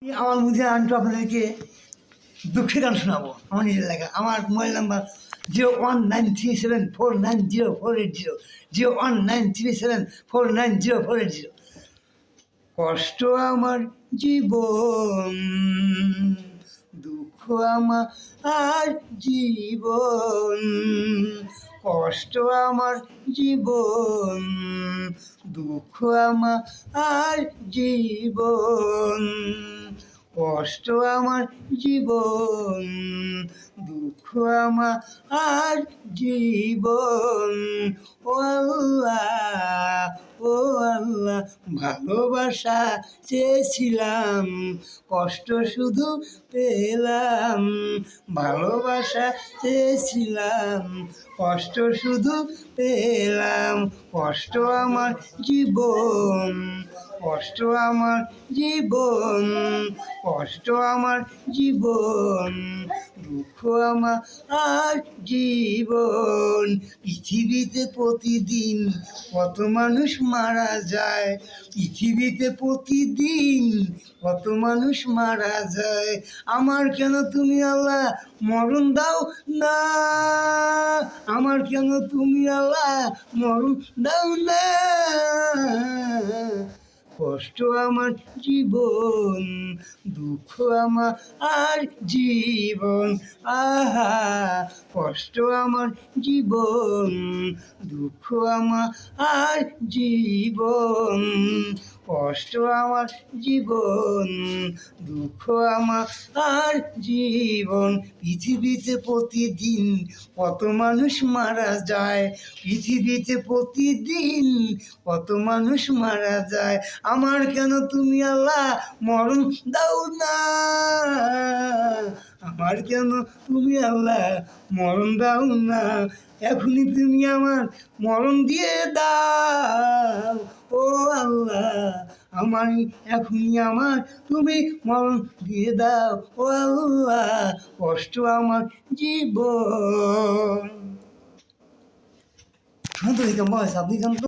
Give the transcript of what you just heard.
আমার মধ্যে আনটু আপনাদেরকে দুঃখের গান শোনাবো আমার নিজের লেখা। আমার মোবাইল নাম্বার 01937490480, 01937490480। কষ্ট আমার জীবন, দুঃখ আমার আর জীবন, কষ্ট আমার জীবন, দুঃখ আমার আর জীবন, কষ্ট আমার জীবন, দুঃখ আমার আর জীবন। ও আল্লাহ, ও আল্লাহ, ভালোবাসা চেয়েছিলাম, কষ্ট শুধু পেলাম। ভালোবাসা চেয়েছিলাম, কষ্ট শুধু পেলাম। কষ্ট আমার জীবন, কষ্ট আমার জীবন, কষ্ট আমার জীবন, দুঃখ আমার আর জীবন। পৃথিবীতে প্রতিদিন কত মানুষ মারা যায়, পৃথিবীতে প্রতিদিন কত মানুষ মারা যায়। আমার কেন তুমি আল্লাহ মরণ দাও না, আমার কেন তুমি আল্লাহ মরণ দাও না। কষ্ট আমার জীবন, দুঃখ আমার আর জীবন। আহা, কষ্ট আমার জীবন, দুঃখ আমার আর জীবন, কষ্ট আমার জীবন, দুঃখ আমার আর জীবন। পৃথিবীতে প্রতিদিন কত মানুষ মারা যায়, পৃথিবীতে প্রতিদিন কত মানুষ মারা যায়। আমার কেন তুমি আল্লাহ মরণ দাও না, আমার কেন তুমি আল্লাহ মরণ দাও না। এখনই তুমি আমার মরণ দিয়ে দাও, ও আল্লাহ, আমার এখনই আমার তুমি মরণ দিয়ে দাও, ও আল্লাহ। কষ্ট আমার জীবন। শান্ত হইতাম বয়স আপনি